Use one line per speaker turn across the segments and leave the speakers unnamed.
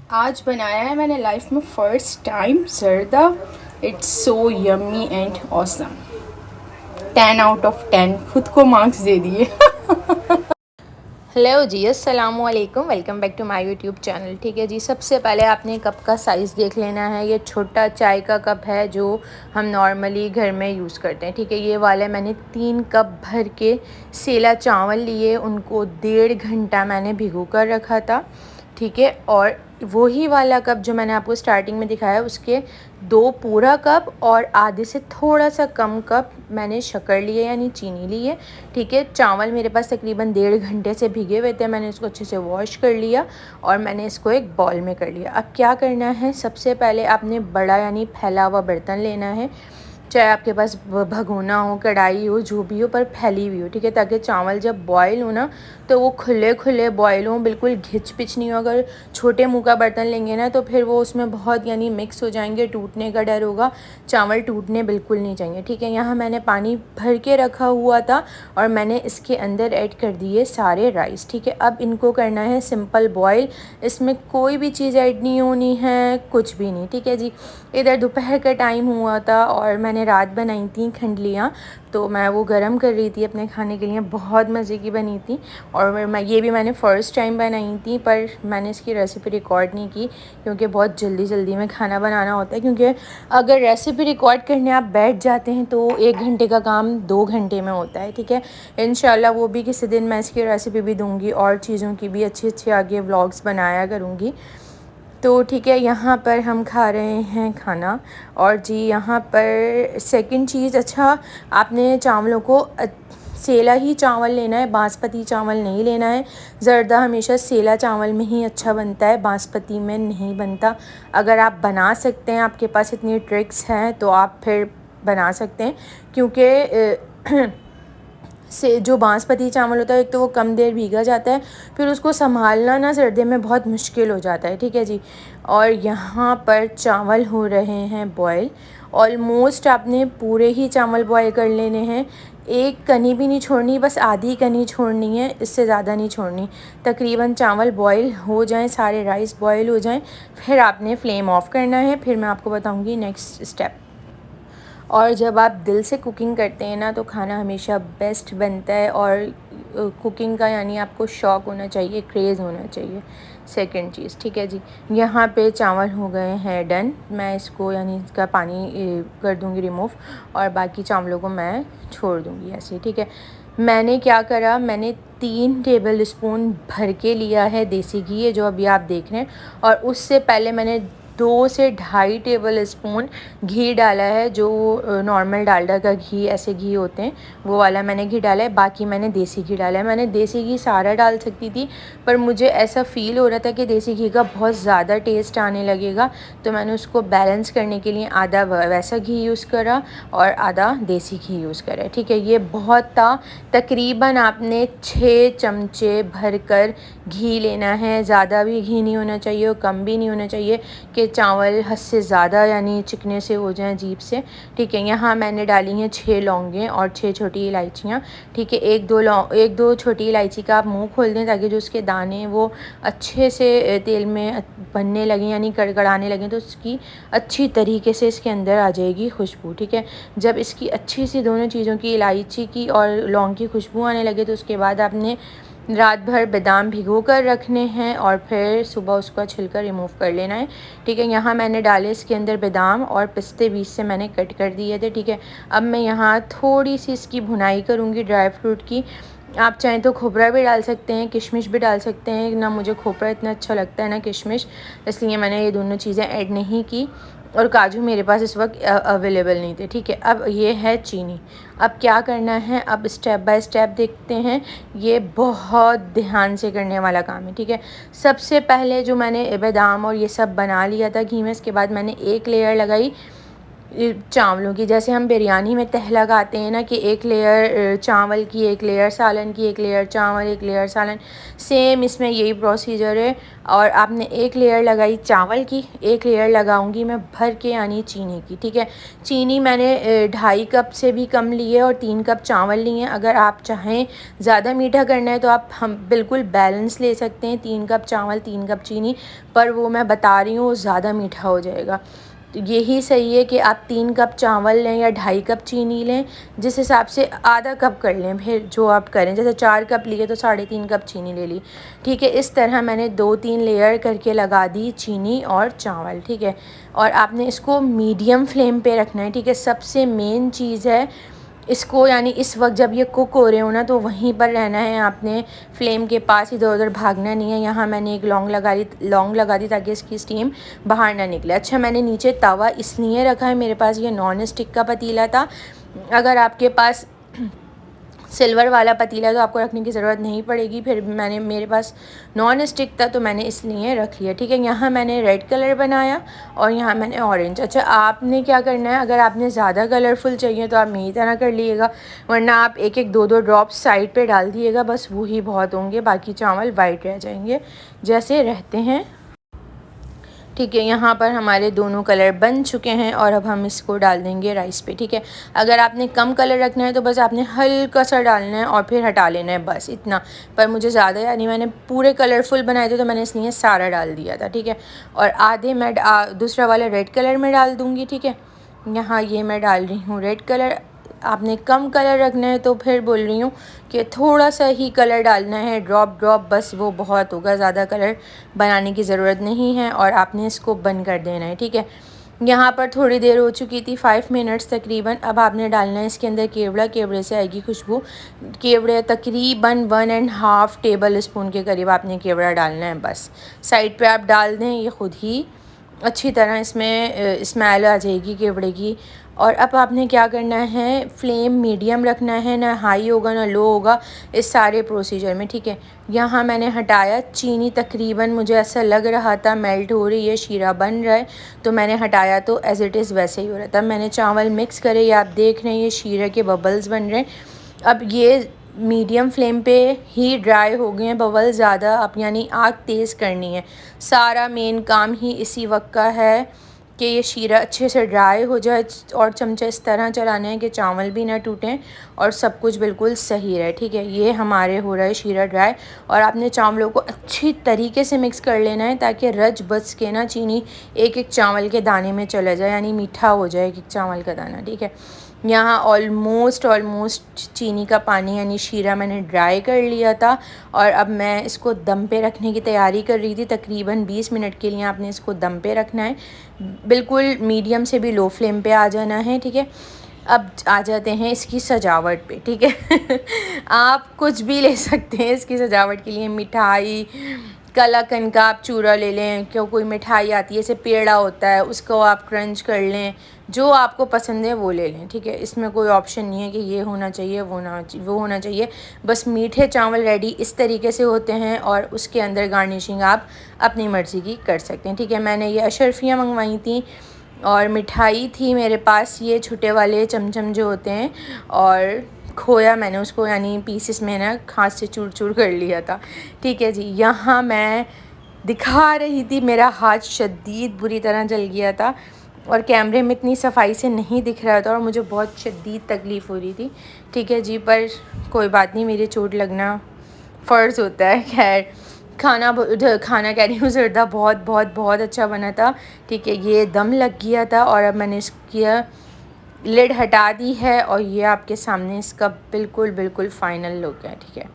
आज बनाया है मैंने लाइफ में first time zarda. It's so yummy and awesome. 10 out of 10 खुद को मार्क्स दे दिए। हेलो जी, अस्सलाम वालेकुम, welcome back to my YouTube channel. ठीक है जी, सबसे पहले आपने कप का साइज़ देख लेना है। ये छोटा चाय का कप है जो हम नॉर्मली घर में यूज़ करते हैं। ठीक है, ये वाला मैंने 3 कप भर के सेला चावल लिए, उनको 1.5 घंटा मैंने भिगो कर रखा था। ठीक है, और वही वाला कप जो मैंने आपको स्टार्टिंग में दिखाया उसके 2 पूरा कप और आधे से थोड़ा सा कम कप मैंने शक्कर लिए यानी चीनी ली है। ठीक है, चावल मेरे पास तकरीबन 1.5 घंटे से भिगे हुए थे। मैंने इसको अच्छे से वॉश कर लिया और मैंने इसको एक बाउल में कर लिया। अब क्या करना है, सबसे पहले आपने बड़ा यानी फैला हुआ बर्तन लेना है, चाहे आपके पास भगोना हो, कढ़ाई हो, जो भी हो, पर फैली हुई हो। ठीक है, ताकि चावल जब बॉयल हो ना तो वो खुले खुले बॉयल हों, बिल्कुल घिच पिच नहीं हो। अगर छोटे मुँह का बर्तन लेंगे ना तो फिर वो उसमें बहुत यानी मिक्स हो जाएंगे, टूटने का डर होगा, चावल टूटने बिल्कुल नहीं चाहिए। ठीक है, यहाँ मैंने पानी भर के रखा हुआ था और मैंने इसके अंदर ऐड कर दिए सारे राइस। ठीक है, अब इनको करना है सिंपल बॉयल, इसमें कोई भी चीज़ ऐड नहीं होनी है, कुछ भी नहीं। ठीक है जी, इधर दोपहर का टाइम हुआ था और मैंने रात बनाई थी खंडलियाँ, तो मैं वो गरम कर रही थी अपने खाने के लिए। बहुत मज़े की बनी थी और मैंने फ़र्स्ट टाइम बनाई थी, पर मैंने इसकी रेसिपी रिकॉर्ड नहीं की क्योंकि बहुत जल्दी जल्दी में खाना बनाना होता है। क्योंकि अगर रेसिपी रिकॉर्ड करने आप बैठ जाते हैं तो 1 घंटे का काम 2 घंटे में होता है। ठीक है, इंशाल्लाह वो भी किसी दिन मैं इसकी रेसिपी भी दूँगी और चीज़ों की भी अच्छी अच्छी आगे व्लॉग्स बनाया करूँगी। तो ठीक है, यहाँ पर हम खा रहे हैं खाना। और जी यहाँ पर सेकंड चीज़, अच्छा आपने चावलों को सेला ही चावल लेना है, बासमती चावल नहीं लेना है। ज़र्दा हमेशा सेला चावल में ही अच्छा बनता है, बासमती में नहीं बनता। अगर आप बना सकते हैं, आपके पास इतनी ट्रिक्स हैं तो आप फिर बना सकते हैं, क्योंकि से जो बासमती चावल होता है एक तो वो कम देर भीगा जाता है, फिर उसको संभालना ना सर्दी में बहुत मुश्किल हो जाता है। ठीक है जी, और यहाँ पर चावल हो रहे हैं बॉयल। ऑलमोस्ट आपने पूरे ही चावल बॉयल कर लेने हैं, एक कनी भी नहीं छोड़नी, बस आधी कनी छोड़नी है, इससे ज़्यादा नहीं छोड़नी। तकरीबन चावल बॉयल हो जाएं, सारे राइस बॉयल हो जाएं, फिर आपने फ्लेम ऑफ़ करना है। फिर मैं आपको बताऊँगी नेक्स्ट स्टेप। और जब आप दिल से कुकिंग करते हैं ना तो खाना हमेशा बेस्ट बनता है। और कुकिंग का यानी आपको शौक़ होना चाहिए, क्रेज़ होना चाहिए। सेकंड चीज़, ठीक है जी, यहाँ पे चावल हो गए हैं डन। मैं इसको यानी इसका पानी कर दूँगी रिमूव और बाकी चावलों को मैं छोड़ दूँगी ऐसे। ठीक है, मैंने क्या करा, मैंने 3 टेबल स्पून भर के लिया है देसी घी, जो अभी आप देख रहे हैं, और उससे पहले मैंने 2 से ढाई टेबल स्पून घी डाला है, जो नॉर्मल डालडा का घी, ऐसे घी होते हैं वो वाला मैंने घी डाला है। बाकी मैंने देसी घी डाला है। मैंने देसी घी सारा डाल सकती थी, पर मुझे ऐसा फ़ील हो रहा था कि देसी घी का बहुत ज़्यादा टेस्ट आने लगेगा, तो मैंने उसको बैलेंस करने के लिए आधा वैसा घी यूज़ करा और आधा देसी घी यूज़ करा। ठीक है, ये बहुत था। तकरीबन आपने 6 चमचे भर कर घी लेना है, ज़्यादा भी घी नहीं होना चाहिए और कम भी नहीं होना चाहिए कि चावल हद से ज़्यादा यानी चिकने से हो जाएं अजीब से। ठीक है, यहाँ मैंने डाली हैं 6 लौंगें और 6 छोटी इलायचियाँ। ठीक है, एक दो छोटी इलायची का आप मुंह खोल दें ताकि जो उसके दाने वो अच्छे से तेल में बनने लगें यानी कड़कड़ाने लगें, तो उसकी अच्छी तरीके से इसके अंदर आ जाएगी खुशबू। ठीक है, जब इसकी अच्छी सी दोनों चीज़ों की, इलायची की और लौंग की खुशबू आने लगे तो उसके बाद आपने रात भर बादाम भिगो कर रखने हैं और फिर सुबह उसका छिलका रिमूव कर लेना है। ठीक है, यहाँ मैंने डाले इसके अंदर बादाम और पिस्ते बीच से मैंने कट कर दिए थे। ठीक है, अब मैं यहाँ थोड़ी सी इसकी भुनाई करूँगी ड्राई फ्रूट की। आप चाहें तो खोपरा भी डाल सकते हैं, किशमिश भी डाल सकते हैं, ना मुझे खोपरा इतना अच्छा लगता है ना किशमिश, इसलिए मैंने ये दोनों चीज़ें ऐड नहीं की। और काजू मेरे पास इस वक्त अवेलेबल नहीं थे। ठीक है, अब ये है चीनी। अब क्या करना है, अब स्टेप बाय स्टेप देखते हैं। ये बहुत ध्यान से करने वाला काम है। ठीक है, सबसे पहले जो मैंने बादाम और ये सब बना लिया था घी में, इसके बाद मैंने एक लेयर लगाई चावलों की। जैसे हम बिरयानी में तह लगाते हैं ना कि एक लेयर चावल की, एक लेयर सालन की, एक लेयर चावल, एक लेयर सालन, सेम इसमें यही प्रोसीजर है। और आपने एक लेयर लगाई चावल की, एक लेयर लगाऊंगी मैं भर के यानी चीनी की, ठीक है। चीनी मैंने 2.5 कप से भी कम ली है और 3 कप चावल लिए हैं। अगर आप चाहें ज़्यादा मीठा करना है तो आप हम बिल्कुल बैलेंस ले सकते हैं, 3 कप चावल 3 कप चीनी, पर वो मैं बता रही हूँ वो ज़्यादा मीठा हो जाएगा। तो यही सही है कि आप 3 कप चावल लें या 2.5 कप चीनी लें, जिस हिसाब से आधा कप कर लें फिर जो आप करें। जैसे 4 कप लिए तो 3.5 कप चीनी ले ली, ठीक है। इस तरह मैंने 2-3 लेयर करके लगा दी चीनी और चावल, ठीक है। और आपने इसको मीडियम फ्लेम पे रखना है, ठीक है। सबसे मेन चीज़ है इसको, यानी इस वक्त जब ये कुक हो रहे हो ना तो वहीं पर रहना है आपने, फ्लेम के पास इधर उधर भागना नहीं है। यहाँ मैंने एक लौंग लगा दी ताकि इसकी स्टीम बाहर ना निकले। अच्छा, मैंने नीचे तवा इसलिए रखा है, मेरे पास ये नॉन स्टिक का पतीला था। अगर आपके पास सिल्वर वाला पतीला तो आपको रखने की ज़रूरत नहीं पड़ेगी, फिर मेरे पास नॉन स्टिक था तो मैंने इसलिए रख लिया, ठीक है। यहाँ मैंने रेड कलर बनाया और यहाँ मैंने ऑरेंज। अच्छा, आपने क्या करना है, अगर आपने ज़्यादा कलरफुल चाहिए तो आप मेरी तरह कर लीजिएगा, वरना आप एक एक दो ड्रॉप्स साइड पे डाल दिएगा, बस वही बहुत होंगे, बाकी चावल वाइट रह जाएंगे जैसे रहते हैं, ठीक है। यहाँ पर हमारे दोनों कलर बन चुके हैं और अब हम इसको डाल देंगे राइस पे, ठीक है। अगर आपने कम कलर रखना है तो बस आपने हल्का सा डालना है और फिर हटा लेना है, बस इतना। पर मुझे ज़्यादा यानी मैंने पूरे कलरफुल बनाए थे तो मैंने इसलिए सारा डाल दिया था, ठीक है। और आधे मैं दूसरा वाला रेड कलर में डाल दूँगी, ठीक है। यहाँ ये मैं डाल रही हूँ रेड कलर। आपने कम कलर रखना है तो फिर बोल रही हूँ कि थोड़ा सा ही कलर डालना है, ड्रॉप बस वो बहुत होगा, ज़्यादा कलर बनाने की ज़रूरत नहीं है। और आपने इसको बंद कर देना है, ठीक है। यहाँ पर थोड़ी देर हो चुकी थी, 5 मिनट्स तकरीबन। अब आपने डालना है इसके अंदर केवड़ा, केवड़े से आएगी खुशबू। केवड़े तकरीबन 1.5 टेबल स्पून के करीब आपने केवड़ा डालना है, बस साइड पे आप डाल दें, ये खुद ही अच्छी तरह इसमें स्मेल आ जाएगी केवड़े की। और अब आपने क्या करना है, फ्लेम मीडियम रखना है, ना हाई होगा ना लो होगा इस सारे प्रोसीजर में, ठीक है। यहाँ मैंने हटाया चीनी, तकरीबन मुझे ऐसा लग रहा था मेल्ट हो रही है, शीरा बन रहा है, तो मैंने हटाया तो एज़ इट इज़ वैसे ही हो रहा था। मैंने चावल मिक्स करे, ये आप देख रहे हैं ये शीरे के बबल्स बन रहे हैं। अब ये मीडियम फ्लेम पे ही ड्राई हो गए हैं बबल्स, ज़्यादा आप यानी आग तेज़ करनी है। सारा मेन काम ही इसी वक्त का है कि ये शीरा अच्छे से ड्राई हो जाए और चमचा इस तरह चलाना है कि चावल भी ना टूटें और सब कुछ बिल्कुल सही रहे, ठीक है। ये हमारे हो रहा है शीरा ड्राई। और आपने चावलों को अच्छी तरीके से मिक्स कर लेना है ताकि रच बच के ना चीनी एक एक चावल के दाने में चला जाए, यानी मीठा हो जाए एक एक चावल का दाना, ठीक है। यहाँ ऑलमोस्ट चीनी का पानी यानी शीरा मैंने ड्राई कर लिया था और अब मैं इसको दम पे रखने की तैयारी कर रही थी। तकरीबन 20 मिनट के लिए आपने इसको दम पे रखना है, बिल्कुल मीडियम से भी लो फ्लेम पे आ जाना है, ठीक है। अब आ जाते हैं इसकी सजावट पे, ठीक है। आप कुछ भी ले सकते हैं इसकी सजावट के लिए, मिठाई, कलाकंद का आप चूरा ले लें, क्यों कोई मिठाई आती है जैसे पेड़ा होता है उसको आप क्रंच कर लें, जो आपको पसंद है वो ले लें, ठीक है। इसमें कोई ऑप्शन नहीं है कि ये होना चाहिए वो होना चाहिए, बस मीठे चावल रेडी इस तरीके से होते हैं और उसके अंदर गार्निशिंग आप अपनी मर्ज़ी की कर सकते हैं, ठीक है। मैंने ये अशरफियाँ मंगवाई थी और मिठाई थी मेरे पास, ये छोटे वाले चमचम जो होते हैं, और खोया मैंने उसको यानी पीसेस में ना हाथ से चूर चूर कर लिया था, ठीक है जी। यहाँ मैं दिखा रही थी, मेरा हाथ शदीद बुरी तरह जल गया था और कैमरे में इतनी सफाई से नहीं दिख रहा था और मुझे बहुत शदीद तकलीफ़ हो रही थी, ठीक है जी। पर कोई बात नहीं, मेरी चोट लगना फ़र्ज़ होता है। खैर, खाना कह रही हूँ, ज़र्दा बहुत अच्छा बना था, ठीक है। ये दम लग गया था और अब मैंने इसकी लिड हटा दी है और ये आपके सामने इसका बिल्कुल फ़ाइनल लुक है, ठीक है।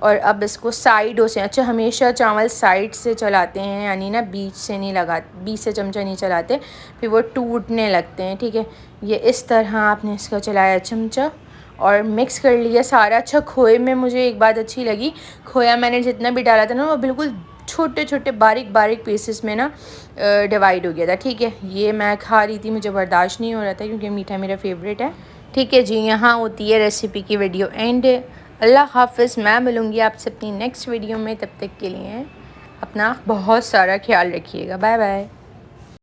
और अब इसको साइडों से, अच्छा हमेशा चावल साइड से चलाते हैं, यानी ना बीच से चमचा नहीं चलाते, फिर वो टूटने लगते हैं, ठीक है। ये इस तरह आपने इसका चलाया चमचा और मिक्स कर लिया सारा। अच्छा, खोए में मुझे एक बात अच्छी लगी, खोया मैंने जितना भी डाला था ना वो बिल्कुल छोटे बारीक पीसेस में ना डिवाइड हो गया था, ठीक है। ये मैं खा रही थी, मुझे बर्दाश्त नहीं हो रहा था क्योंकि मीठा मेरा फेवरेट है, ठीक है जी। यहाँ होती है रेसिपी की वीडियो एंड। अल्लाह हाफ़िज़, मैं मिलूँगी आपसे अपनी नेक्स्ट वीडियो में, तब तक के लिए अपना बहुत सारा ख्याल रखिएगा, बाय बाय।